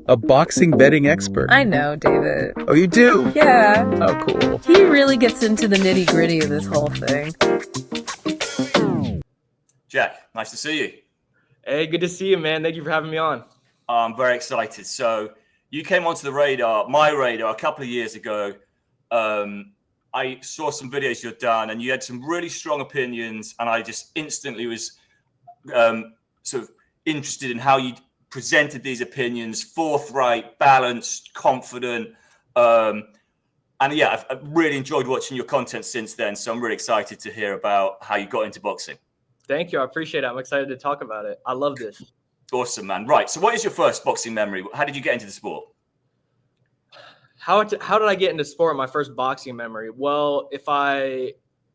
a boxing betting expert. I know, David. Oh, you do? Yeah. Oh, cool. He really gets into the nitty-gritty of this whole thing. Jack, nice to see you. Hey, good to see you, man. Thank you for having me on. I'm very excited. So you came onto the radar, my radar, a couple of years ago. I saw some videos you'd done, and you had some really strong opinions, and I just instantly was sort of interested in how you presented these opinions, forthright, balanced, confident. And yeah, I've really enjoyed watching your content since then. So I'm really excited to hear about how you got into boxing. Thank you. I appreciate it. I'm excited to talk about it. I love this. Awesome, man. Right. So what is your first boxing memory? How did you get into the sport? How did I get into sport? My first boxing memory. Well,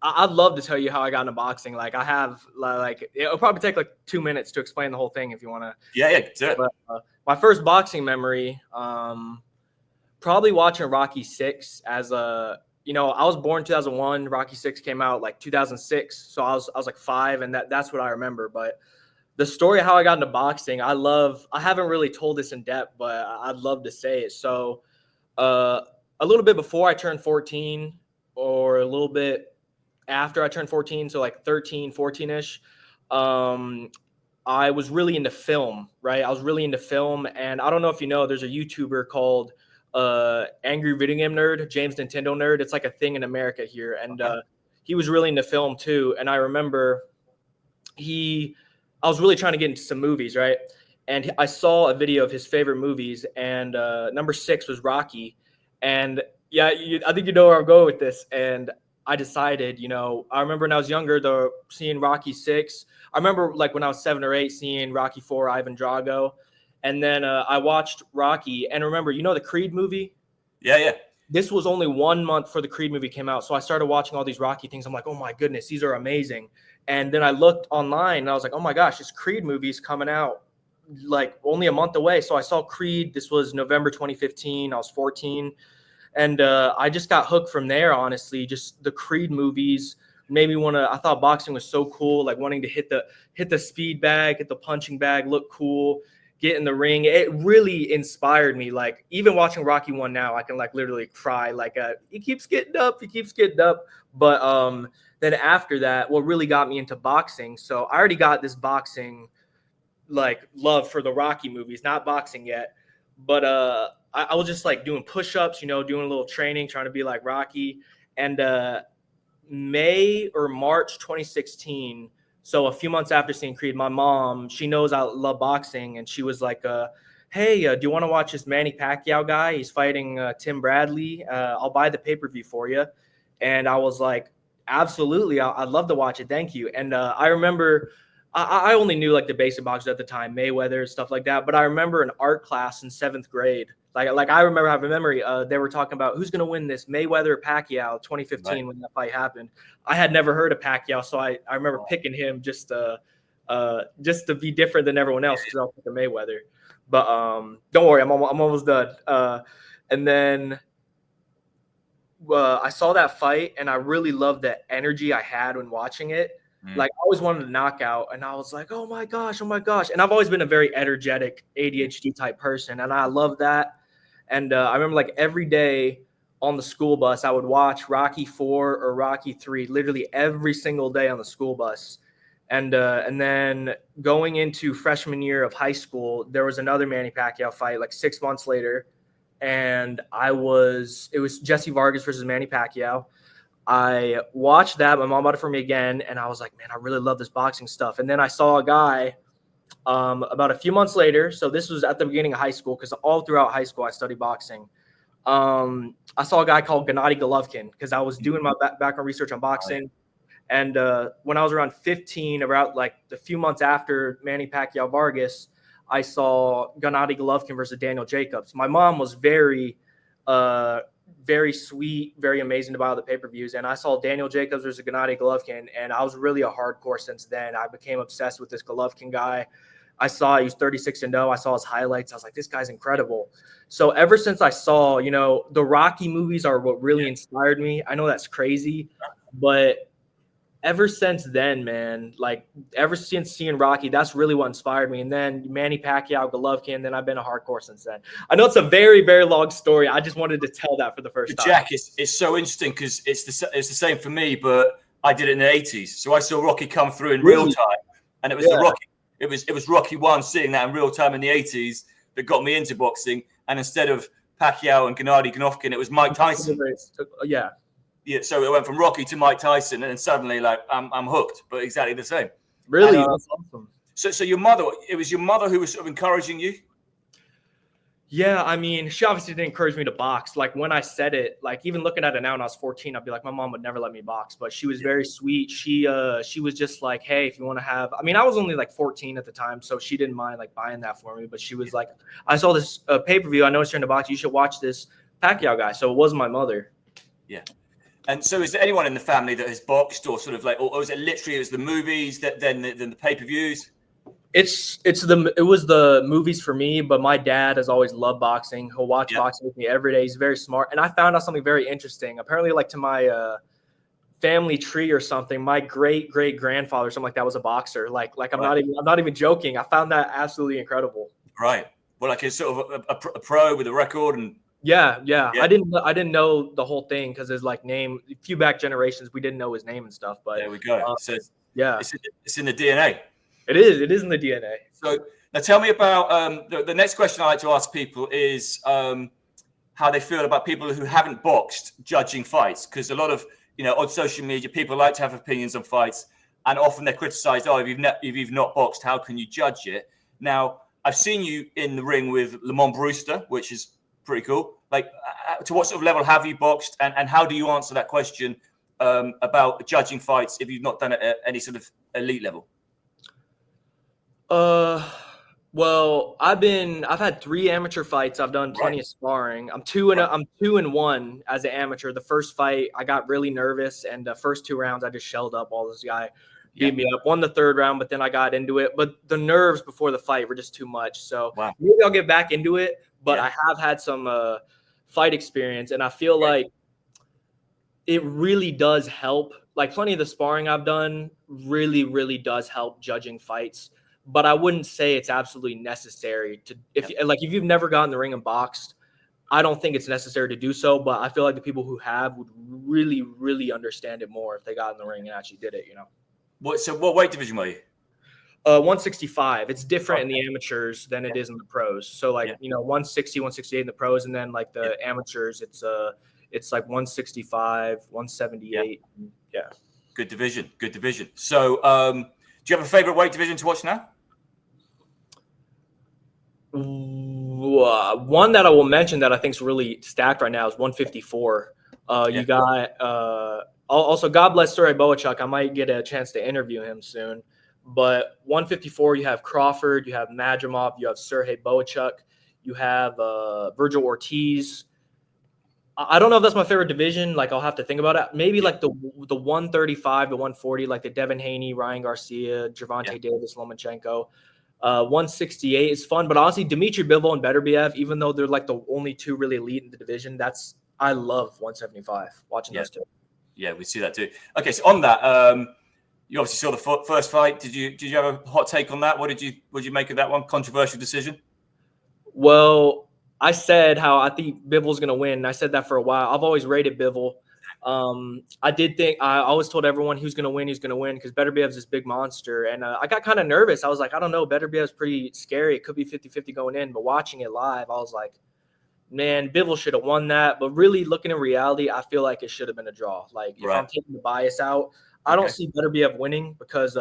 I'd love to tell you how I got into boxing. Like I have, like it'll probably take like 2 minutes to explain the whole thing if you want to. Yeah, do it. But, my first boxing memory, probably watching Rocky 6 as a, I was born 2001. Rocky 6 came out like 2006, so I was like 5, and that's what I remember. But the story of how I got into boxing, I haven't really told this in depth, but I'd love to say it. So, a little bit before I turned 14, or a little bit after I turned 14, so like 13, 14-ish, I was really into film, right? I was really into film, and I don't know if you know, there's a YouTuber called Angry Video Game Nerd, James Nintendo Nerd. It's like a thing in America here, and he was really into film too. And I remember I was really trying to get into some movies, right? And I saw a video of his favorite movies, and number 6 was Rocky. And yeah, I think you know where I'm going with this. And I decided, I remember when I was younger, seeing Rocky 6. I remember like when I was 7 or 8, seeing Rocky 4, Ivan Drago. And then I watched Rocky. And remember, the Creed movie? Yeah. This was only 1 month before the Creed movie came out. So I started watching all these Rocky things. I'm like, oh my goodness, these are amazing. And then I looked online and I was like, oh my gosh, this Creed movie is coming out like only a month away. So I saw Creed. This was November 2015. I was 14. And I just got hooked from there, honestly. Just the Creed movies made me want to. I thought boxing was so cool, like wanting to hit the speed bag, hit the punching bag, look cool, get in the ring. It really inspired me. Like even watching Rocky 1 now, I can like literally cry. Like he keeps getting up. But then after that, what really got me into boxing. So I already got this boxing like love for the Rocky movies, not boxing yet, but I was just like doing push-ups, doing a little training, trying to be like Rocky. And May or March 2016, so a few months after seeing Creed, my mom, she knows I love boxing, and she was like, hey, do you want to watch this Manny Pacquiao guy? He's fighting Tim Bradley. I'll buy the pay-per-view for you. And I was like, absolutely, I'd love to watch it. Thank you. And I remember I only knew like the basic boxers at the time, Mayweather, stuff like that. But I remember an art class in 7th grade. Like I remember having a memory. They were talking about who's going to win this, Mayweather or Pacquiao, 2015, right, when that fight happened. I had never heard of Pacquiao, so I remember picking him just to be different than everyone else, because I'll pick a Mayweather. But don't worry, I'm almost done. And then I saw that fight, and I really loved the energy I had when watching it. Like I always wanted a knockout, and I was like, oh my gosh. And I've always been a very energetic ADHD type person, and I love that. And I remember like every day on the school bus, I would watch Rocky 4 or Rocky 3, literally every single day on the school bus. And then going into freshman year of high school, there was another Manny Pacquiao fight like 6 months later. And it was Jesse Vargas versus Manny Pacquiao. I watched that. My mom bought it for me again, and I was like, man, I really love this boxing stuff. And then I saw a guy about a few months later. So this was at the beginning of high school, because all throughout high school I studied boxing. I saw a guy called Gennady Golovkin, because I was doing my background research on boxing. And when I was around 15, about like a few months after Manny Pacquiao Vargas, I saw Gennady Golovkin versus Daniel Jacobs. My mom was very sweet, very amazing about the pay-per-views. And I saw Daniel Jacobs versus Gennady Golovkin, and I was really a hardcore since then. I became obsessed with this Golovkin guy. I saw he was 36-0. I saw his highlights. I was like, this guy's incredible. So ever since I saw, the Rocky movies are what really inspired me. I know that's crazy, but ever since then, man, like ever since seeing Rocky, that's really what inspired me. And then Manny Pacquiao, Golovkin, and then I've been a hardcore since then. I know it's a very, very long story. I just wanted to tell that for the first But time. Jack, it's so interesting because it's the same for me, but I did it in the 80s. So I saw Rocky come through in real time, and it was the Rocky. It was Rocky 1 seeing that in real time in the 80s that got me into boxing. And instead of Pacquiao and Gennady Golovkin, it was Mike Tyson. Yeah. Yeah, so it went from Rocky to Mike Tyson, and then suddenly, like, I'm hooked, but exactly the same. Really, and, that's awesome. So your mother, it was your mother who was sort of encouraging you? Yeah, I mean, she obviously didn't encourage me to box. Like when I said it, like even looking at it now when I was 14, I'd be like, my mom would never let me box, but she was very sweet. She was just like, hey, if you want to have, I mean, I was only like 14 at the time, so she didn't mind like buying that for me. But she was like, I saw this pay-per-view. I noticed you're in the box. You should watch this Pacquiao guy. So it was my mother. Yeah. And so is there anyone in the family that has boxed or sort of like, or is it literally the movies that then the pay-per-views? It was the movies for me, but my dad has always loved boxing. He'll watch boxing with me every day. He's very smart. And I found out something very interesting. Apparently, like to my family tree or something, my great grandfather, something like that, was a boxer. Like I'm not even joking. I found that absolutely incredible. Right. Well, like it's sort of a pro with a record and yeah. I didn't know the whole thing because there's like a few back generations we didn't know his name and stuff. But there we go. So it's in the DNA. It is in the DNA. So now tell me about the next question I like to ask people is how they feel about people who haven't boxed judging fights, because a lot of on social media people like to have opinions on fights, and often they're criticized. Oh, if you've not boxed, how can you judge it? Now I've seen you in the ring with Lamont Brewster, which is pretty cool. Like, to what sort of level have you boxed, and how do you answer that question about judging fights if you've not done it at any sort of elite level? Well, I've had 3 amateur fights. I've done plenty of sparring. I'm 2-1 as an amateur. The first fight, I got really nervous, and the first 2 rounds, I just shelled up all this guy. Beat me up. Won the 3rd round, but then I got into it. But the nerves before the fight were just too much. So maybe I'll get back into it. But I have had some fight experience, and I feel like it really does help. Like plenty of the sparring I've done really, really does help judging fights. But I wouldn't say it's absolutely necessary to if you've never gotten in the ring and boxed, I don't think it's necessary to do so. But I feel like the people who have would really, really understand it more if they got in the ring and actually did it. What weight division were you? 165. It's different in the amateurs than it is in the pros. So 160, 168 in the pros, and then like the amateurs, it's like 165, 178. Yeah. Good division. So do you have a favorite weight division to watch now? One that I will mention that I think is really stacked right now is 154. You got also, God bless Sergey Boachuk. I might get a chance to interview him soon. But 154, you have Crawford, you have Madrimov, you have Sergey Boachuk, you have Virgil Ortiz. I don't know if that's my favorite division. Like, I'll have to think about it. Maybe like the 135 to 140, like the Devin Haney, Ryan Garcia, Gervonta Davis, Lomachenko. 168 is fun, but honestly, Dmitry Bivol and Beterbiev, even though they're like the only 2 really elite in the division, I love 175. Watching those 2. Yeah, we see that too. Okay, so on that, you obviously saw the first fight. Did you have a hot take on that? What did you make of that one? Controversial decision? Well, I said how I think Bivol's going to win. I said that for a while. I've always rated Bivol. I always told everyone who's going to win because Beterbiev's this big monster. And I got kind of nervous. I was like, I don't know. Beterbiev's pretty scary. It could be 50-50 going in. But watching it live, I was like, man, Bivol should have won that. But really looking in reality, I feel like it should have been a draw. Like if I'm taking the bias out, I don't see Beterbiev winning because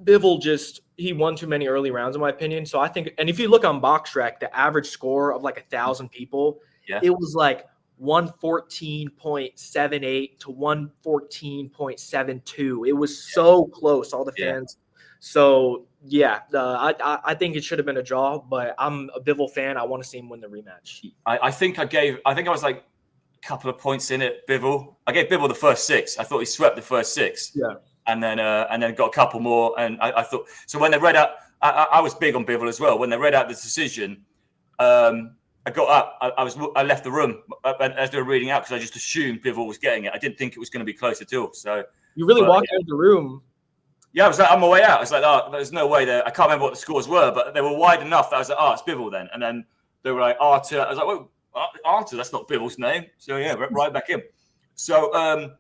Bivol he won too many early rounds, in my opinion. So I think, and if you look on BoxRec, the average score of like 1,000 people, it was like 114.78 to 114.72. It was so close, all the fans. So I think it should have been a draw, but I'm a Bivol fan. I want to see him win the rematch. I think I was like a couple of points in it. Bivol. I gave Bivol the first 6. I thought he swept the first 6. Yeah. And then got a couple more. And I thought, so when they read out, I was big on Bivol as well. When they read out the decision, I got up. I left the room as they were reading out because I just assumed Bivol was getting it. I didn't think it was going to be close at all. So You really But, walked out of the room. Yeah, I was like, on my way out. I was like, oh, there's no way that I can't remember what the scores were, but they were wide enough that I was like, oh, it's Bivol then. And then they were like, Arthur. I was like, well, Arthur, that's not Bivol's name. So yeah, right back in. So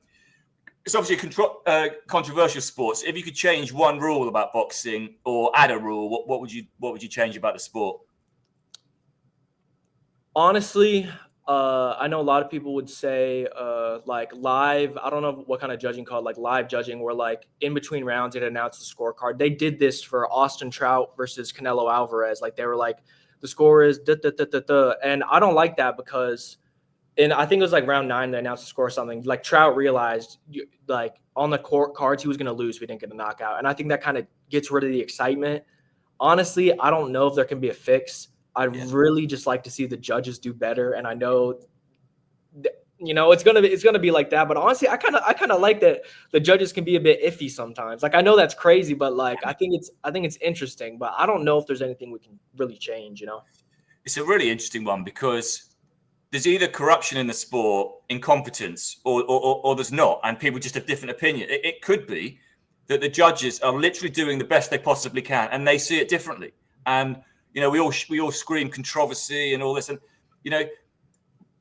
it's obviously a controversial sport. So if you could change one rule about boxing or add a rule, what would you change about the sport? Honestly, I know a lot of people would say like live. I don't know what kind of judging called, like live judging, where like in between rounds it announced the scorecard. They did this for Austin Trout versus Canelo Alvarez. Like they were like, the score is da da da da da, and I don't like that because, and I think it was like round 9 they announced the score or something. Like Trout realized like on the court cards he was going to lose if he didn't get a knockout, and I think that kind of gets rid of the excitement. Honestly, I don't know if there can be a fix. I'd really just like to see the judges do better, and I know, it's gonna be like that. But honestly, I kind of like that the judges can be a bit iffy sometimes. Like I know that's crazy, but like I think it's interesting. But I don't know if there's anything we can really change. It's a really interesting one because there's either corruption in the sport, incompetence, or there's not, and people just have different opinion. It could be that the judges are literally doing the best they possibly can, and they see it differently. And we all scream controversy and all this, and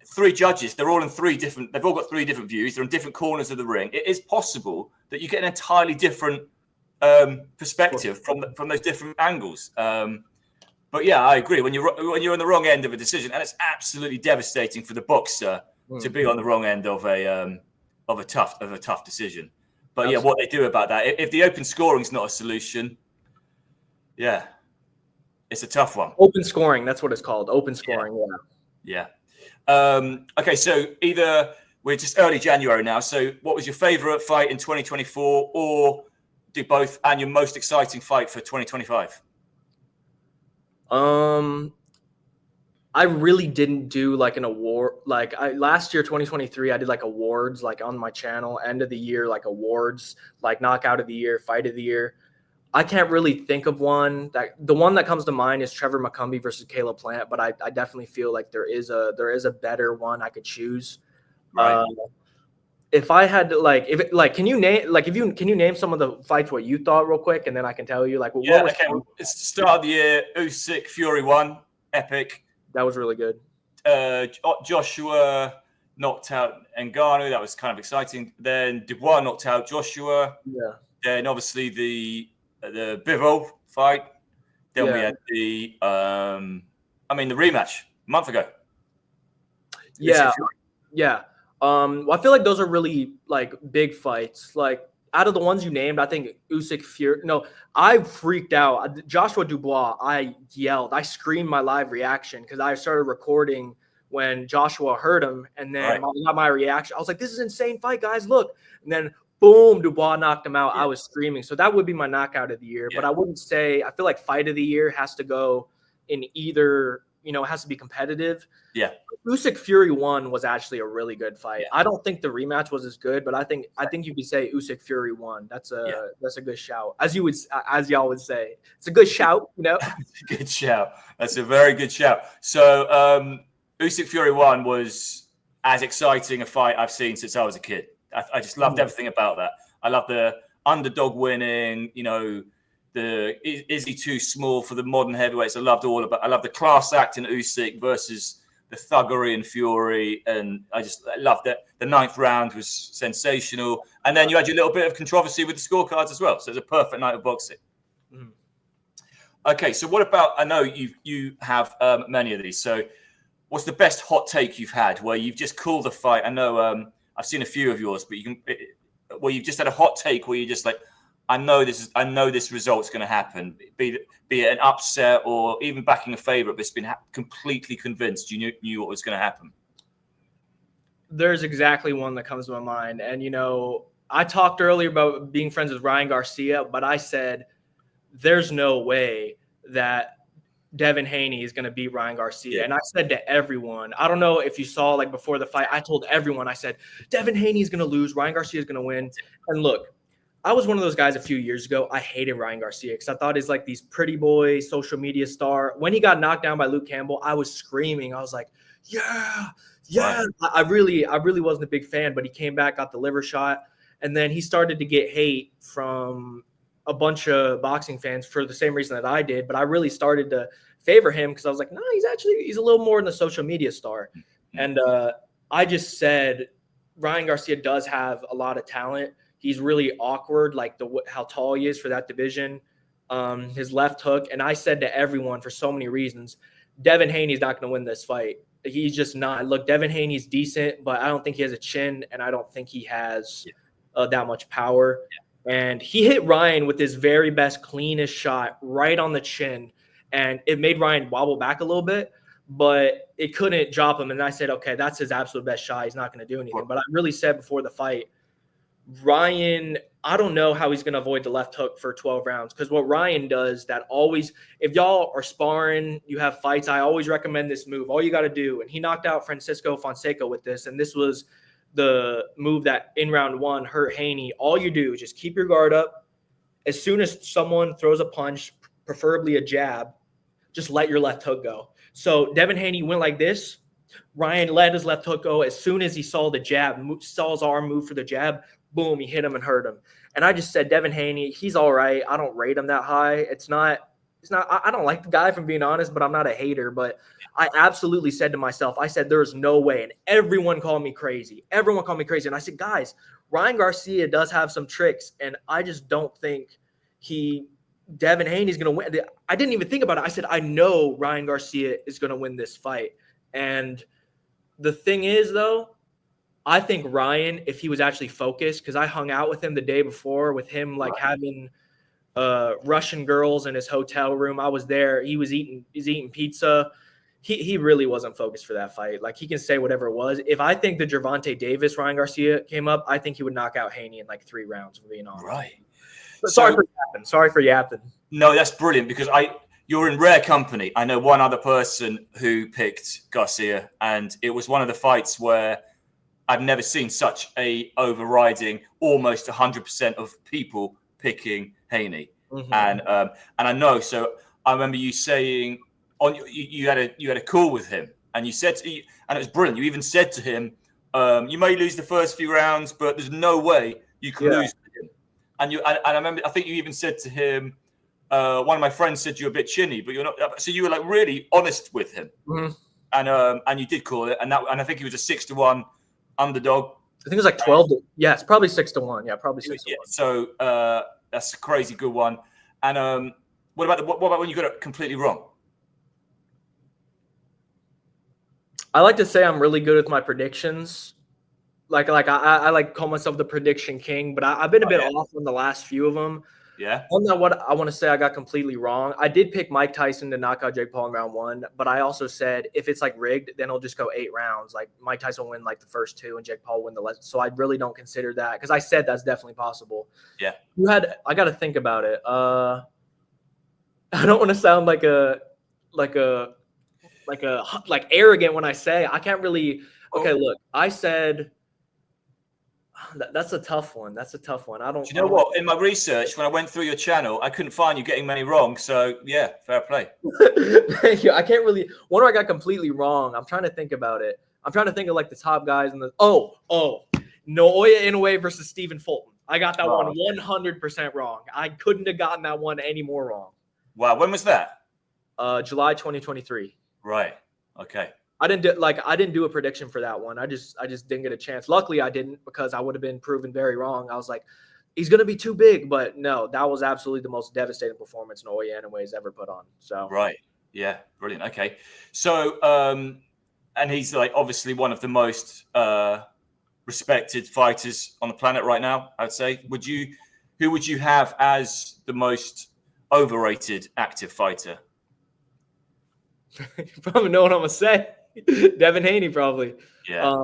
3 judges, they've all got 3 different views. They're in different corners of the ring. It is possible that you get an entirely different perspective from those different angles. But yeah, I agree. When you're on the wrong end of a decision, and it's absolutely devastating for the boxer to be on the wrong end of a tough decision. But yeah, what they do about that, if the open scoring is not a solution, yeah, it's a tough one. Open scoring, that's what it's called. Open scoring, yeah. Okay, so either we're just early January now. So what was your favorite fight in 2024, or do both, and your most exciting fight for 2025? I really didn't do like an award. Like last year, 2023, I did like awards, like on my channel, end of the year, like awards, like knockout of the year, fight of the year. I can't really think of one. The one that comes to mind is Trevor McCumbee versus Caleb Plant, but I definitely feel like there is a better one I could choose. Right. If I had to can you name some of the fights what you thought real quick, and then I can tell you okay. It's the start of the year. Usyk Fury 1, epic. That was really good. Joshua knocked out Ngannou. That was kind of exciting. Then Dubois knocked out Joshua. Yeah. Then obviously the Bivol fight. Then we had the rematch a month ago. Yeah. I feel like those are really like big fights. Like out of the ones you named, I think Usyk Fury. No, I freaked out. Joshua Dubois, I yelled. I screamed my live reaction because I started recording when Joshua hurt him, and then I got my reaction. I was like, "This is an insane fight, guys! Look!" And then boom, Dubois knocked him out. Yeah. I was screaming. So that would be my knockout of the year. Yeah. But I wouldn't say. I feel like fight of the year has to go in either. It has to be competitive. Yeah. Usyk Fury 1 was actually a really good fight. Yeah. I don't think the rematch was as good, but I think you could say Usyk Fury 1. That's a good shout. As y'all would say. It's a good shout, It's a good shout. That's a very good shout. So Usyk Fury 1 was as exciting a fight I've seen since I was a kid. I just loved everything about that. I love the underdog winning, is he too small for the modern heavyweights? I love the class act in Usyk versus the thuggery in Fury, and I loved that. The 9th round was sensational, and then you had your little bit of controversy with the scorecards as well. So it's a perfect night of boxing. Mm. Okay, so what about? I know you have many of these. So what's the best hot take you've had where you've just called a fight? I know I've seen a few of yours, but where you've just had a hot take where you're just like, I know this result's going to happen, be it an upset or even backing a favorite, but it's been completely convinced you knew what was going to happen. There's exactly one that comes to my mind. And, I talked earlier about being friends with Ryan Garcia, but I said, there's no way that Devin Haney is going to beat Ryan Garcia. Yeah. And I said to everyone, I don't know if you saw like before the fight, I told everyone, I said, Devin Haney is going to lose. Ryan Garcia is going to win. And look, I was one of those guys a few years ago. I hated Ryan Garcia because I thought he's like these pretty boy social media star. When he got knocked down by Luke Campbell, I was screaming. I was like, yeah. Wow. I really wasn't a big fan, but he came back, got the liver shot. And then he started to get hate from a bunch of boxing fans for the same reason that I did. But I really started to favor him because I was like, no, he's a little more than a social media star. And I just said, Ryan Garcia does have a lot of talent. He's really awkward, like how tall he is for that division, his left hook. And I said to everyone for so many reasons, Devin Haney's not going to win this fight. He's just not. Look, Devin Haney's decent, but I don't think he has a chin, and I don't think he has that much power. And he hit Ryan with his very best, cleanest shot right on the chin, and it made Ryan wobble back a little bit, but it couldn't drop him. And I said, okay, that's his absolute best shot. He's not going to do anything. But I really said before the fight, Ryan, I don't know how he's going to avoid the left hook for 12 rounds, because what Ryan does that always, if y'all are sparring, you have fights, I always recommend this move. All you got to do, and he knocked out Francisco Fonseca with this, and this was the move that in round 1 hurt Haney. All you do is just keep your guard up. As soon as someone throws a punch, preferably a jab, just let your left hook go. So Devin Haney went like this. Ryan let his left hook go. As soon as he saw the jab, saw his arm move for the jab, boom, he hit him and hurt him. And I just said, Devin Haney, he's all right. I don't rate him that high. I don't like the guy, if I'm being honest, but I'm not a hater. But I absolutely said to myself, I said, there's no way. And everyone called me crazy. And I said, guys, Ryan Garcia does have some tricks, and I just don't think Devin Haney's going to win. I didn't even think about it. I said, I know Ryan Garcia is going to win this fight. And the thing is, though, I think Ryan, if he was actually focused, because I hung out with him the day before with him, like having Russian girls in his hotel room. I was there. He's eating pizza. He really wasn't focused for that fight. Like, he can say whatever it was. If I think the Gervonta Davis, Ryan Garcia came up, I think he would knock out Haney in like 3 rounds, for being honest. Right. But sorry for yapping. No, that's brilliant, because you're in rare company. I know one other person who picked Garcia, and it was one of the fights where I've never seen such a overriding, almost 100% of people picking Haney. Mm-hmm. And I know. So I remember you saying you had a call with him, and you said and it was brilliant. You even said to him, "You may lose the first few rounds, but there's no way you can lose to him." And I remember, I think you even said to him, one of my friends said you're a bit chinny, but you're not. So you were like really honest with him, mm-hmm. And you did call it, and I think he was a 6-1 underdog. I think it was like 12. It's probably 6-1. Yeah, probably 6-1. So that's a crazy good one. And what about when you got it completely wrong? I like to say I'm really good with my predictions. Like I like call myself the prediction king, but I've been a bit off on the last few of them. Yeah. On that, what I want to say I got completely wrong. I did pick Mike Tyson to knock out Jake Paul in round 1, but I also said if it's like rigged, then it'll just go 8 rounds. Like Mike Tyson will win like the first 2 and Jake Paul win the rest. So I really don't consider that, because I said that's definitely possible. Yeah. I got to think about it. I don't want to sound like arrogant when I say I can't really. Okay, look, I said. That's a tough one. I don't. Do you know what? In my research, when I went through your channel, I couldn't find you getting many wrong. So yeah, fair play. Thank you. I can't really. One where I got completely wrong. I'm trying to think about it. I'm trying to think of like the top guys in the. Naoya Inoue versus Stephen Fulton. I got that one 100% wrong. I couldn't have gotten that one any more wrong. Wow. When was that? July 2023. Right. Okay. I didn't do a prediction for that one. I just didn't get a chance. Luckily, I didn't, because I would have been proven very wrong. I was like, he's going to be too big, but no, that was absolutely the most devastating performance Naoya Inoue's ever put on. So right, yeah, brilliant. Okay, so and he's like obviously one of the most respected fighters on the planet right now. I'd say. Who would you have as the most overrated active fighter? You probably know what I'm gonna say. Devin Haney, probably. Yeah.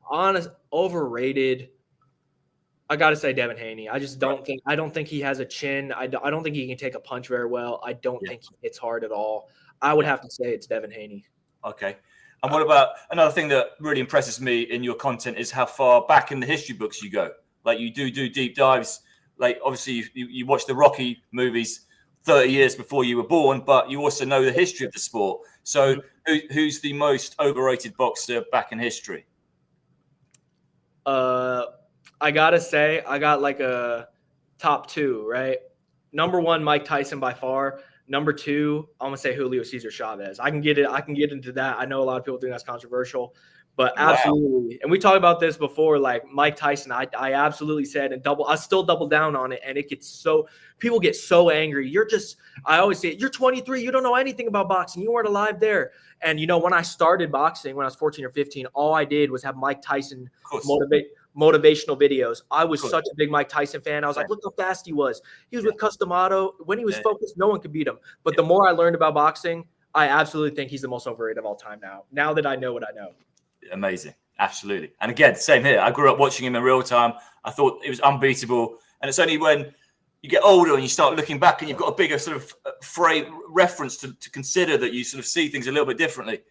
Honest, overrated. I gotta say Devin Haney. I just don't think. I don't think he has a chin. I don't think he can take a punch very well. I don't think he hits hard at all. I would have to say it's Devin Haney. Okay. And what about another thing that really impresses me in your content is how far back in the history books you go. Like you do deep dives. Like obviously you watch the Rocky movies 30 years before you were born, but you also know the history of the sport. So who's the most overrated boxer back in history? I gotta say, I got like a top two, right? Number one, Mike Tyson by far. Number two, I'm gonna say Julio Cesar Chavez. I can get it. I can get into that. I know a lot of people think that's controversial, but Wow. absolutely. And we talked about this before. Like Mike Tyson, I absolutely said and I still double down on it. And it gets so people get so angry. I always say you're 23. You don't know anything about boxing. You weren't alive there. And when I started boxing when I was 14 or 15, all I did was have Mike Tyson Of course. motivational videos. I was Cool. such a big Mike Tyson fan. I was like, look how fast he was. He was Yeah. with Customato. When he was Yeah. focused, no one could beat him. But Yeah. the more I learned about boxing, I absolutely think he's the most overrated of all time now that I know what I know. Amazing. Absolutely. And again, same here. I grew up watching him in real time. I thought it was unbeatable. And it's only when you get older and you start looking back and you've got a bigger sort of frame reference to consider that you sort of see things a little bit differently.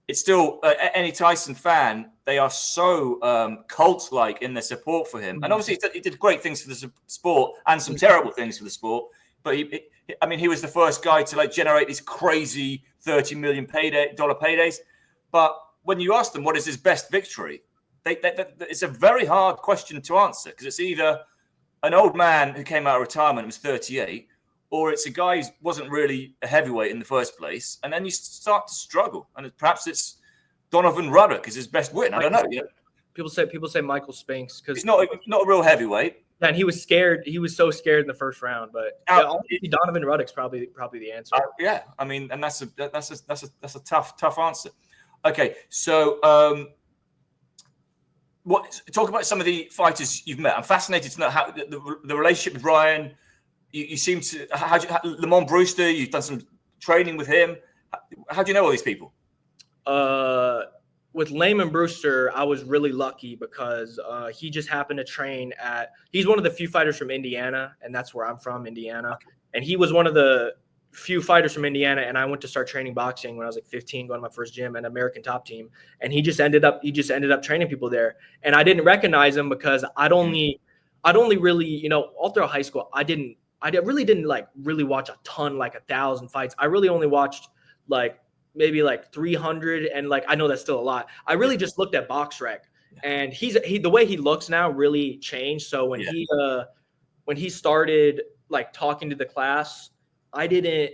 It's still any Tyson fan, they are so cult-like in their support for him. And obviously he did great things for the sport and some terrible things for the sport. But he was the first guy to like generate these crazy $30 million dollar paydays. But when you ask them what is his best victory, it's a very hard question to answer because it's either an old man who came out of retirement and was 38, or it's a guy who wasn't really a heavyweight in the first place, and then you start to struggle. And perhaps it's Donovan Ruddock is his best win. I don't know. People say Michael Spinks because he's not a real heavyweight. And he was scared. He was so scared in the first round. But Donovan Ruddock's probably the answer. Yeah, I mean, and that's a tough answer. Okay, so talk about some of the fighters you've met. I'm fascinated to know how the relationship with Ryan. You seem to Lamont Brewster. You've done some training with him. How do you know all these people? With Lamont Brewster, I was really lucky because he just happened to train at. He's one of the few fighters from Indiana, and that's where I'm from, Indiana. Okay. And he was one of the few fighters from Indiana, and I went to start training boxing when I was like 15, going to my first gym and American Top Team. And he just ended up training people there. And I didn't recognize him because I'd only really, all throughout high school, I really didn't like really watch a ton, like 1,000 fights. I really only watched like maybe like 300. And like, I know that's still a lot. I really just looked at BoxRec, and the way he looks now really changed. So when he started like talking to the class, I didn't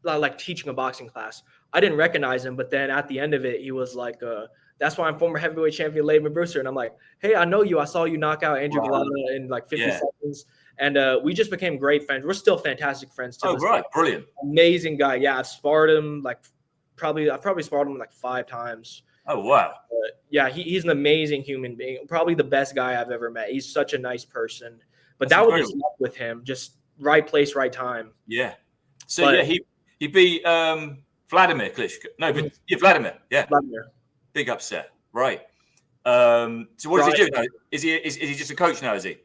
like teaching a boxing class. I didn't recognize him, but then at the end of it, he was like, that's why I'm former heavyweight champion Layman Brewster. And I'm like, hey, I know you. I saw you knock out Andrew Galata in like 50 seconds. And we just became great friends. We're still fantastic friends. Right. Brilliant. Amazing guy. Yeah. I've sparred him I've probably sparred him like 5 times. Oh, wow. Yeah. He's an amazing human being. Probably the best guy I've ever met. He's such a nice person, but that was just luck with him. Just right place, right time. Yeah. So he beat Vladimir Klitschko. No, but Vladimir. Yeah. Vladimir. Big upset. Right. So what does he do now? Is he just a coach now, is he?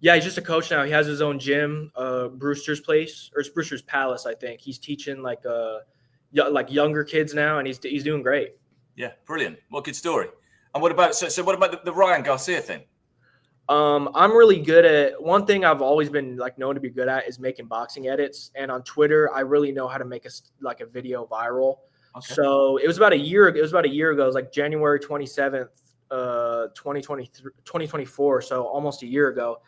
Yeah, he's just a coach now. He has his own gym, Brewster's Place, or it's Brewster's Palace, I think. He's teaching like younger kids now, and he's doing great. Yeah, brilliant. What a good story. And what about what about the Ryan Garcia thing? I'm really good at one thing I've always been like known to be good at is making boxing edits. And on Twitter, I really know how to make a video viral. Okay. So it was about a year ago. It was like January 27th, 2024. So almost a year ago.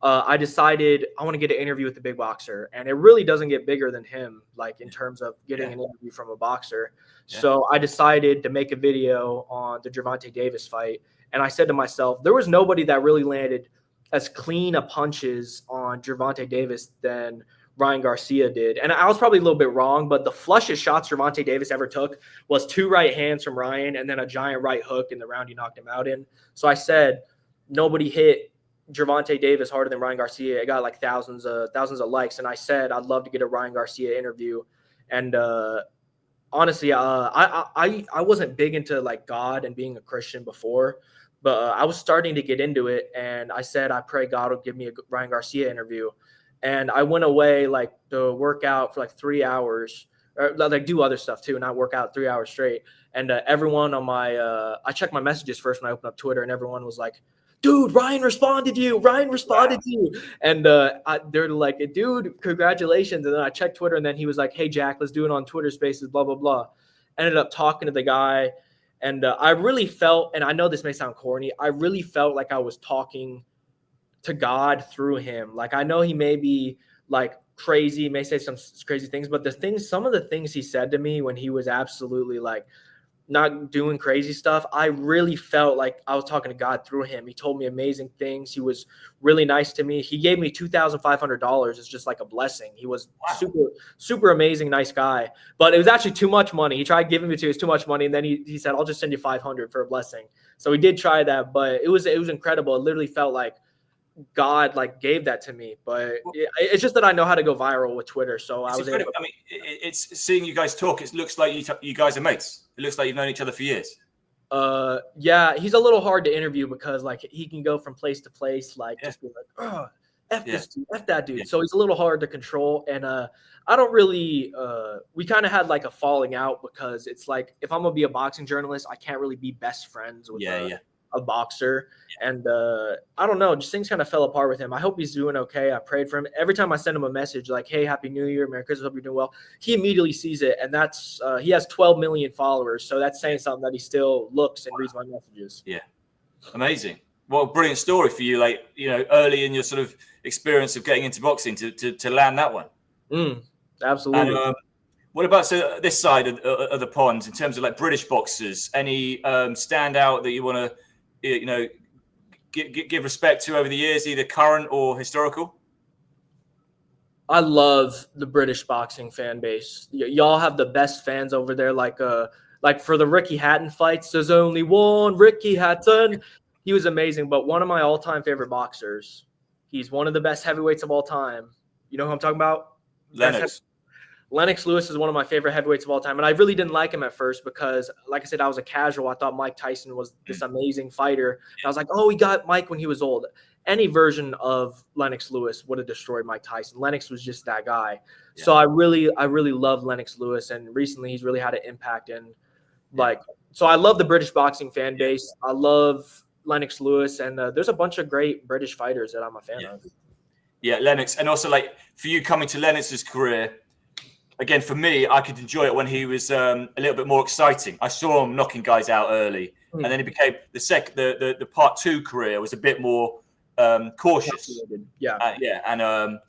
I decided I want to get an interview with the big boxer, and it really doesn't get bigger than him, like in terms of getting an interview from a boxer. Yeah. So I decided to make a video on the Gervonta Davis fight. And I said to myself, there was nobody that really landed as clean a punches on Gervonta Davis than Ryan Garcia did. And I was probably a little bit wrong, but the flushest shots Gervonta Davis ever took was 2 right hands from Ryan and then a giant right hook in the round he knocked him out in. So I said, nobody hit Gervonta Davis harder than Ryan Garcia. It got like thousands of likes. And I said, I'd love to get a Ryan Garcia interview. And honestly, I wasn't big into like God and being a Christian before, but I was starting to get into it. And I said, I pray God will give me a Ryan Garcia interview. And I went away like to work out for like 3 hours, or like do other stuff too, not work out 3 hours straight. And everyone on my, I checked my messages first when I opened up Twitter, and everyone was like, dude, Ryan responded to you. And they're like, dude, congratulations. And then I checked Twitter, and then he was like, hey, Jack, let's do it on Twitter Spaces, blah, blah, blah. Ended up talking to the guy. And I really felt, and I know this may sound corny, I really felt like I was talking to God through him. Like, I know he may be like crazy, may say some crazy things, but some of the things he said to me when he was absolutely like not doing crazy stuff, I really felt like I was talking to God through him. He told me amazing things. He was really nice to me. He gave me $2,500 as just like a blessing. He was super amazing, nice guy. But it was actually too much money. He tried giving it to me. It was too much money, and then he said, "I'll just send you 500 for a blessing." So we did try that, but it was incredible. It literally felt like God like gave that to me. But it's just that I know how to go viral with Twitter, so I was able to. I mean, it's seeing you guys talk. It looks like you guys are mates. It looks like you've known each other for years. Yeah, he's a little hard to interview because like he can go from place to place, like just be like, oh, this dude, F that dude. So he's a little hard to control. And I don't really we kind of had like a falling out because it's like if I'm gonna be a boxing journalist, I can't really be best friends with a boxer. And I don't know, just things kind of fell apart with him. I hope he's doing okay. I prayed for him. Every time I send him a message like, hey, Happy New Year, Merry Christmas, hope you're doing well, he immediately sees it. And that's he has 12 million followers, so that's saying something that he still looks and reads my messages. Yeah, amazing. What a brilliant story for you, like, you know, early in your sort of experience of getting into boxing to land that one. Absolutely. And what about this side of the pond in terms of like British boxers? Any standout that you want to give respect to over the years, either current or historical? I love the British boxing fan base. Y'all have the best fans over there. Like for the Ricky Hatton fights, there's only one Ricky Hatton. He was amazing, but one of my all-time favorite boxers. He's one of the best heavyweights of all time. You know who I'm talking about? Lennox Lewis is one of my favorite heavyweights of all time. And I really didn't like him at first because, like I said, I was a casual. I thought Mike Tyson was this amazing fighter. And I was like, oh, he got Mike when he was old. Any version of Lennox Lewis would have destroyed Mike Tyson. Lennox was just that guy. Yeah. So I really love Lennox Lewis. And recently he's really had an impact. And so I love the British boxing fan base. I love Lennox Lewis. And there's a bunch of great British fighters that I'm a fan of. Yeah, Lennox. And also, like, for you coming to Lennox's career, again, for me, I could enjoy it when he was a little bit more exciting. I saw him knocking guys out early, and then he became the part two career was a bit more cautious. And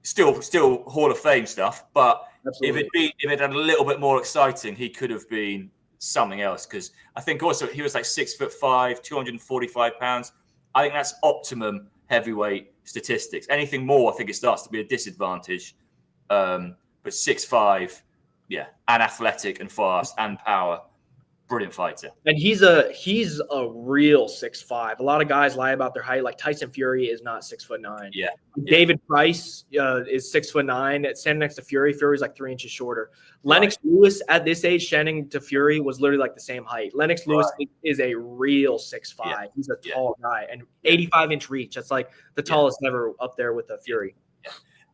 still Hall of Fame stuff. But if it had a little bit more exciting, he could have been something else. Because I think also he was like 6'5", 245 pounds. I think that's optimum heavyweight statistics. Anything more, I think it starts to be a disadvantage. But 6'5", and athletic and fast and power, brilliant fighter. And he's a real 6'5". A lot of guys lie about their height. Like Tyson Fury is not 6'9". Yeah. David Price is 6'9". Standing next to Fury, Fury's like 3 inches shorter. Lennox Lewis at this age, standing to Fury, was literally like the same height. Lennox Lewis is a real 6'5". Yeah. He's a tall guy and 85-inch reach. That's like the tallest ever up there with the Fury. Yeah.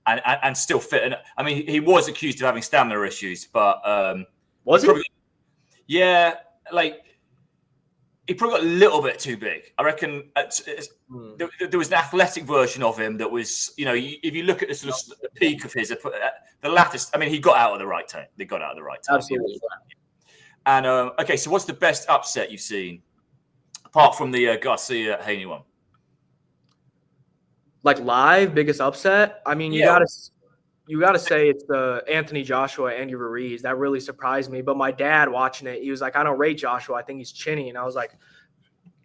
And still fit. And I mean, he was accused of having stamina issues, but was he? Like he probably got a little bit too big. I reckon there was an athletic version of him that was, you know, if you look at the sort of the peak of his, the latest. I mean, he got out at the right time. They got out at the right time. Absolutely. And okay, so what's the best upset you've seen apart from the Garcia Haney one? Like live, biggest upset? I mean, you gotta say it's the Anthony Joshua, Andy Ruiz. That really surprised me. But my dad watching it, he was like, I don't rate Joshua. I think he's chinny. And I was like,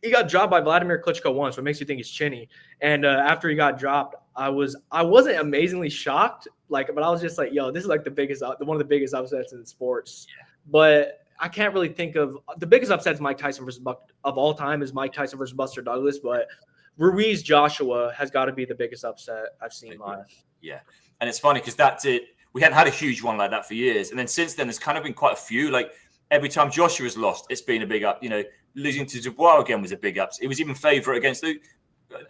he got dropped by Vladimir Klitschko once. What makes you think he's chinny? And after he got dropped, I wasn't amazingly shocked. But I was just like, yo, this is like one of the biggest upsets in sports. Yeah. But I can't really think of the biggest upsets Mike Tyson versus of all time is Mike Tyson versus Buster Douglas. But Ruiz Joshua has got to be the biggest upset I've seen live. Yeah. And it's funny because that's it. We hadn't had a huge one like that for years. And then since then, there's kind of been quite a few. Like every time Joshua's lost, it's been a big up. You know, losing to Dubois again was a big up. It was even favourite against Usyk.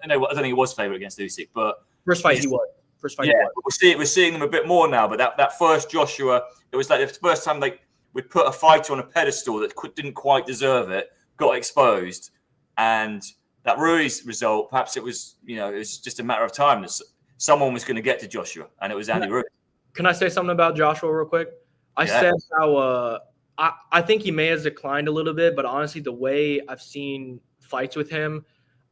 I don't think he was favourite against Usyk, but first fight he was. We're seeing them a bit more now. But that first Joshua, it was like the first time like we put a fighter on a pedestal that didn't quite deserve it, got exposed, and that Ruiz result, perhaps it was just a matter of time that someone was going to get to Joshua, and it was Andy Ruiz. Can I say something about Joshua real quick? I said how I think he may have declined a little bit, but honestly, the way I've seen fights with him,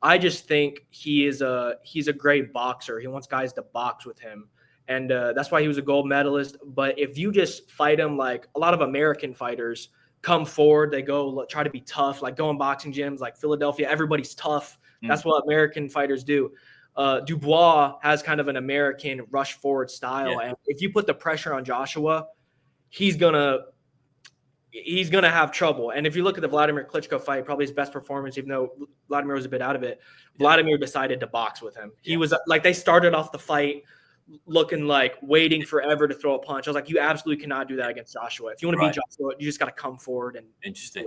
I just think he's a great boxer. He wants guys to box with him. And that's why he was a gold medalist. But if you just fight him like a lot of American fighters come forward, they go try to be tough, like go in boxing gyms like Philadelphia, everybody's tough. That's what American fighters do. Dubois has kind of an American rush forward style. And if you put the pressure on Joshua, he's gonna have trouble. And if you look at the Vladimir Klitschko fight, probably his best performance, even though Vladimir was a bit out of it, Vladimir decided to box with him. He was like, they started off the fight looking like waiting forever to throw a punch. I was like, you absolutely cannot do that against Joshua. If you want to beat Joshua, you just got to come forward and interesting.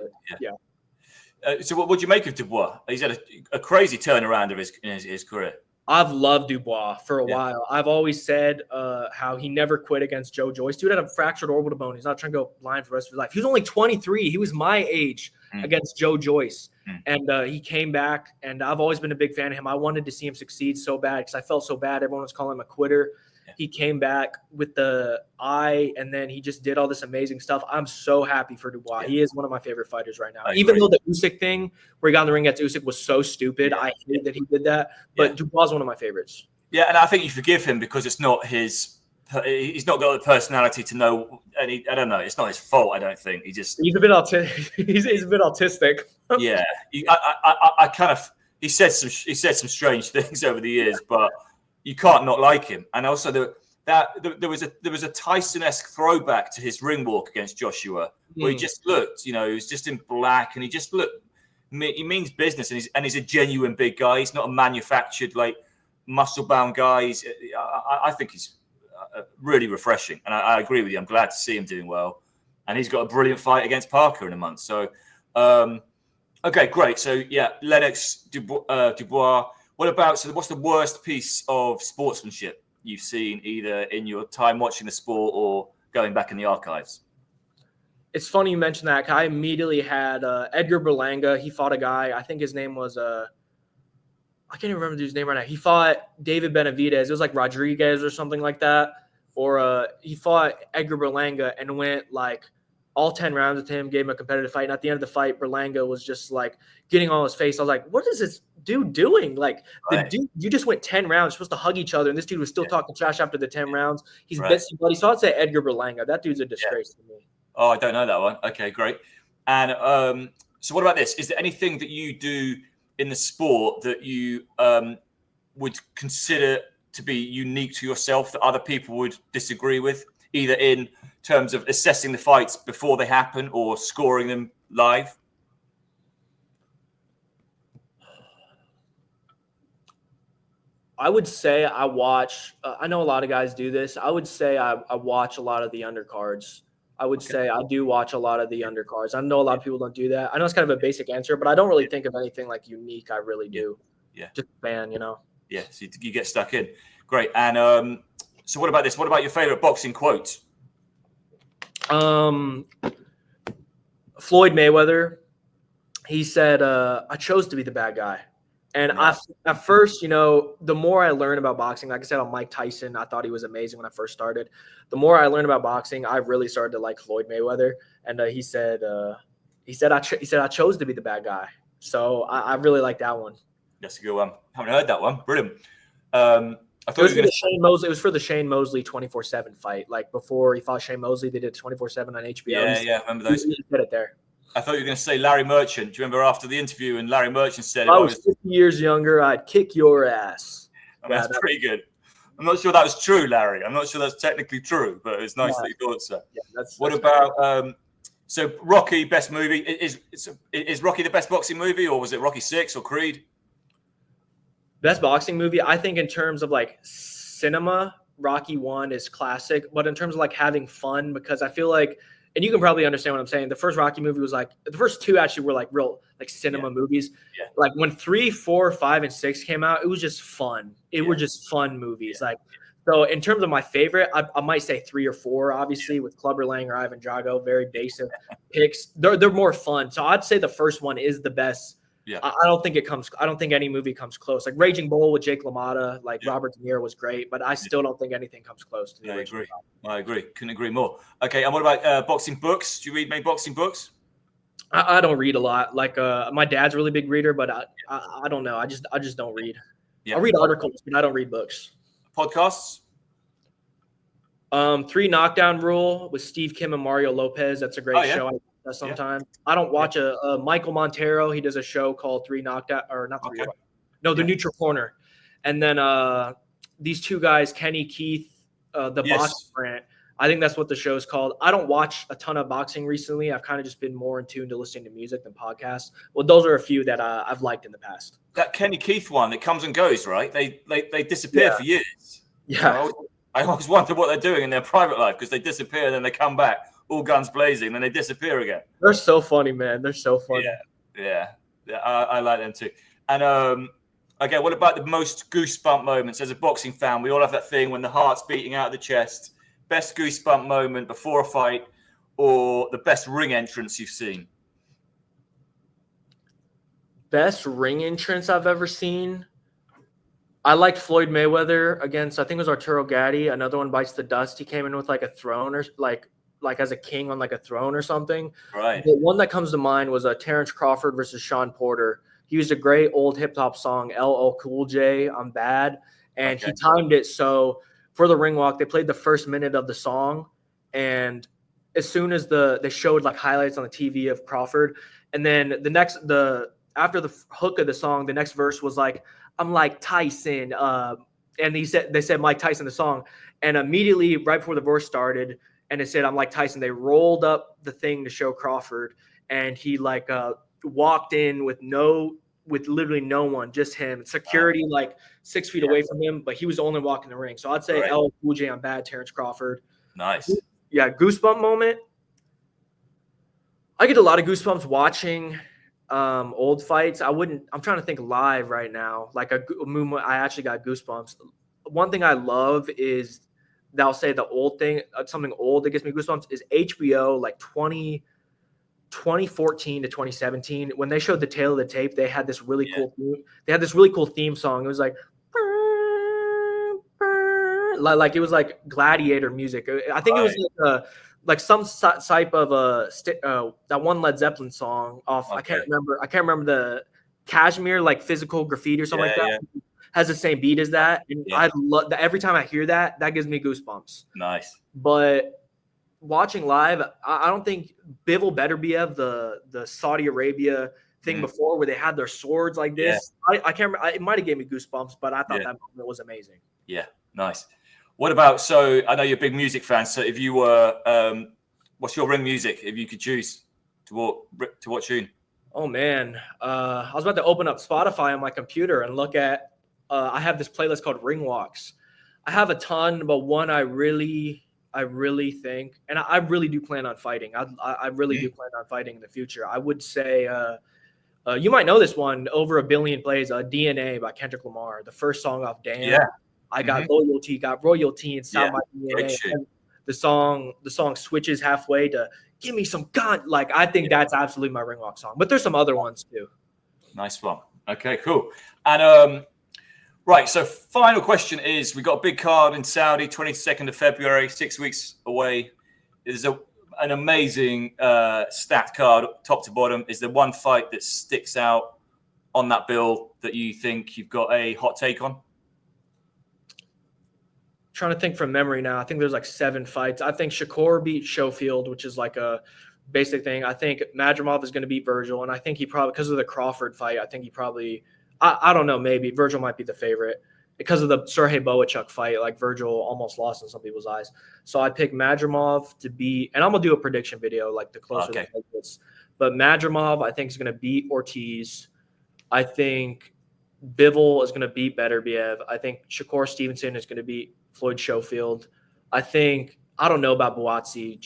So what do you make of Dubois? He's had a crazy turnaround of his career. I've loved Dubois for a while. I've always said how he never quit against Joe Joyce. Dude had a fractured orbital bone. He's not trying to go blind for the rest of his life. He was only 23. He was my age against Joe Joyce. And he came back, and I've always been a big fan of him. I wanted to see him succeed so bad because I felt so bad. Everyone was calling him a quitter. He came back with the eye, and then he just did all this amazing stuff. I'm so happy for Dubois. He is one of my favorite fighters right now. Even though the Usyk thing, where he got in the ring against Usyk, was so stupid, I hate that he did that. But Dubois is one of my favorites. Yeah, and I think you forgive him because it's not his. He's not got the personality to know. And I don't know. It's not his fault. I don't think he's a bit he's a bit autistic. I kind of. He said some strange things over the years, but you can't not like him. And also there was a Tyson-esque throwback to his ring walk against Joshua, where he just looked, he was just in black, and he just looked. He means business, and he's a genuine big guy. He's not a manufactured like muscle-bound guy. I think he's really refreshing, and I agree with you. I'm glad to see him doing well, and he's got a brilliant fight against Parker in a month. So, okay, great. So Lennox Dubois. What about? So, what's the worst piece of sportsmanship you've seen, either in your time watching the sport or going back in the archives? It's funny you mentioned that. I immediately had Edgar Berlanga. He fought a guy. I think his name was I can't even remember his name right now. He fought David Benavidez. It was like Rodriguez or something like that. Or he fought Edgar Berlanga and went like all 10 rounds with him, gave him a competitive fight. And at the end of the fight, Berlanga was just like getting on his face. I was like, what is this dude doing? Like, the dude, you just went 10 rounds, supposed to hug each other. And this dude was still talking trash after the 10 rounds. He's bit somebody. So I'd say Edgar Berlanga. That dude's a disgrace to me. Oh, I don't know that one. Okay, great. And so what about this? Is there anything that you do in the sport that you would consider to be unique to yourself that other people would disagree with, either in terms of assessing the fights before they happen or scoring them live? I would say I watch I know a lot of guys do this. I would say I watch a lot of the undercards. I would say I do watch a lot of the undercards. I know a lot of people don't do that. I know it's kind of a basic answer, but I don't really think of anything like unique. I really do. Yeah. Just a fan, Yeah, so you get stuck in. Great. And so what about this? What about your favorite boxing quote? Floyd Mayweather, he said, I chose to be the bad guy. And at first, the more I learn about boxing, like I said on Mike Tyson, I thought he was amazing when I first started. The more I learned about boxing, I really started to like Floyd Mayweather. And he said, I chose to be the bad guy. So I really like that one. That's a good one. Haven't heard that one. Brilliant. I thought it was for the Shane Mosley 24/7 fight. Like before he fought Shane Mosley, they did 24/7 on HBO. Yeah, I remember those. He did it there. I thought you were going to say Larry Merchant. Do you remember after the interview and Larry Merchant said, if I was 50 years younger, I'd kick your ass. That's pretty good. I'm not sure that was true, Larry. I'm not sure that's technically true, but it's nice that you thought so. Yeah, what about so Rocky, best movie? Is Rocky the best boxing movie, or was it Rocky 6 or Creed? Best boxing movie, I think in terms of like cinema, Rocky 1 is classic. But in terms of like having fun, because I feel like, and you can probably understand what I'm saying, the first Rocky movie was like, the first two actually were like real like cinema movies. Yeah. Like when 3, 4, 5, and 6 came out, it was just fun. It were just fun movies. Like, so in terms of my favorite, I might say 3 or 4, obviously, with Clubber Lang or Ivan Drago, very basic picks. They're more fun. So I'd say the first one is the best Yeah. I don't think it comes. I don't think any movie comes close. Like Raging Bull with Jake LaMotta, like Robert De Niro was great, but I still don't think anything comes close to the original. I agree. Couldn't agree more. Okay, and what about boxing books? Do you read many boxing books? I don't read a lot. Like my dad's a really big reader, but I don't know. I just don't read. Yeah. I read articles, but I don't read books. Podcasts? 3 Knockdown Rule with Steve Kim and Mario Lopez. That's a great show. I watch that sometimes. I don't watch a Michael Montero. He does a show called 3 Knockdown, or not 3. No, the Neutral Corner. And then these 2 guys, Kenny Keith, the boxing rant. I think that's what the show is called. I don't watch a ton of boxing recently. I've kind of just been more in tune to listening to music than podcasts. Well, those are a few that I've liked in the past. That Kenny Keith one, it comes and goes, right? They disappear for years. Yeah. I always wonder what they're doing in their private life because they disappear, then they come back, all guns blazing, then they disappear again. They're so funny, man. They're so funny. Yeah. I like them too. And okay, what about the most goosebump moments? As a boxing fan, we all have that thing when the heart's beating out of the chest. Best goosebump moment before a fight, or the best ring entrance you've seen? Best ring entrance I've ever seen. I liked Floyd Mayweather against, I think it was Arturo Gatti. Another one, Bites the Dust. He came in with like a throne, or like as a king on like a throne or something. Right. The one that comes to mind was Terrence Crawford versus Sean Porter. He used a great old hip hop song, LL Cool J, I'm Bad. And he timed it so for the ring walk, they played the first minute of the song. And as soon as they showed like highlights on the TV of Crawford, and then after the hook of the song, the next verse was like, I'm like Tyson. And they said Mike Tyson, the song. And immediately right before the verse started and it said, I'm like Tyson, they rolled up the thing to show Crawford. And he like walked in with literally no one, just him. Security like 6 feet away from him, but he was only walking the ring. So I'd say LL Cool J, I'm Bad, Terrence Crawford. Nice. Yeah, goosebump moment. I get a lot of goosebumps watching old fights. I'm trying to think live right now. Like a movement, I actually got goosebumps. One thing I love is they'll say the old thing, something old that gives me goosebumps is HBO, like 2014 to 2017. When they showed the tail of the tape, they had this really cool theme song. It was like it was like gladiator music. I think it was like some type of that one Led Zeppelin song off. I can't remember the Kashmir, like Physical Graffiti or something like that. Yeah. Has the same beat as that, and I love that. Every time I hear that gives me goosebumps. Nice. But watching live, I don't think Bivol Beterbiev, the Saudi Arabia thing before, where they had their swords like this. I can't remember. It might have gave me goosebumps, but I thought that moment was amazing. Yeah, nice. What about, so I know you're a big music fan. So if you were, what's your ring music? If you could choose to what tune? Oh man, I was about to open up Spotify on my computer and look at. I have this playlist called Ring Walks. I have a ton, but one I really think, and I really do plan on fighting. I really do plan on fighting in the future. I would say, you might know this one, over 1 billion plays, DNA by Kendrick Lamar, the first song off Damn. Yeah. I got royalty inside my DNA. The song switches halfway to give me some gun. Like, I think that's absolutely my ring walk song. But there's some other ones too. Nice one. Okay, cool. And right, so final question is, we got a big card in Saudi, 22nd of February, 6 weeks away. There's an amazing stacked card, top to bottom. Is there one fight that sticks out on that bill that you think you've got a hot take on? Trying to think from memory now. I think there's like 7 fights. I think Shakur beat Schofield, which is like a basic thing. I think Madrimov is going to beat Virgil, and I think he probably, because of the Crawford fight, I think he probably, I don't know, maybe Virgil might be the favorite because of the Sergey Boachuk fight. Like, Virgil almost lost in some people's eyes. So I'd pick Madrimov to beat, and I'm gonna do a prediction video like the closer the fight gets. But Madrimov, I think, is going to beat Ortiz. I think Bivol is going to beat Beterbiev. I think Shakur Stevenson is going to beat Floyd Schofield. I don't know about Buatsi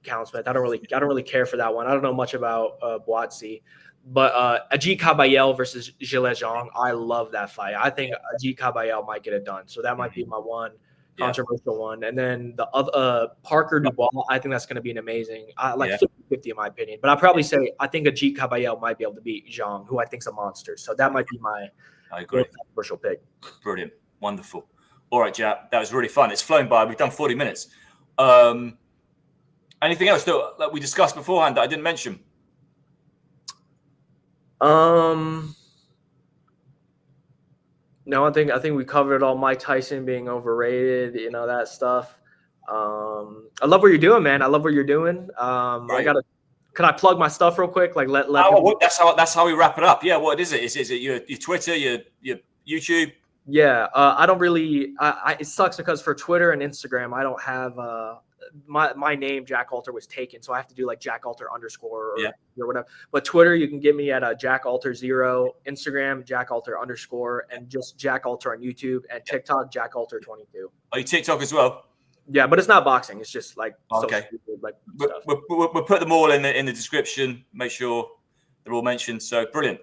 Countsmith. I don't really care for that one. I don't know much about Buatsi. But Ajit Kabayel versus Zhile Zhang, I love that fight. I think Ajit Kabayel might get it done. So that might be my one. controversial one. And then the other Parker Dubois, I think that's going to be an amazing, like 50-50 in my opinion. But I'd probably say I think Ajit Caballel might be able to beat Zhang, who I think is a monster. So that might be my controversial pick. Brilliant. Wonderful. All right, Jap. That was really fun. It's flown by. We've done 40 minutes. Anything else that we discussed beforehand that I didn't mention? No, I think we covered it all. Mike Tyson being overrated, that stuff. I love what you're doing, man. I love what you're doing. Can I plug my stuff real quick? Like that's how we wrap it up. Yeah, what is it? Is it your Twitter, your YouTube? Yeah, I don't really. It sucks because for Twitter and Instagram, I don't have my name. Jack Alter was taken, so I have to do like Jack Alter _ or whatever. But Twitter, you can get me at Jack Alter 0. Instagram, Jack Alter _ and just Jack Alter on YouTube, and TikTok, Jack Alter 22. Are you TikTok as well? Yeah, but it's not boxing. It's just like okay. We'll put them all in the description. Make sure they're all mentioned. So brilliant.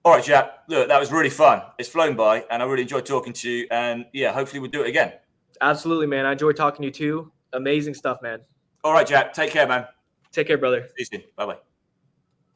All right, Jack. Look, that was really fun. It's flown by, and I really enjoyed talking to you. And yeah, hopefully we'll do it again. Absolutely, man. I enjoyed talking to you too. Amazing stuff, man. All right, Jack. Take care, man. Take care, brother. See you soon. Bye-bye.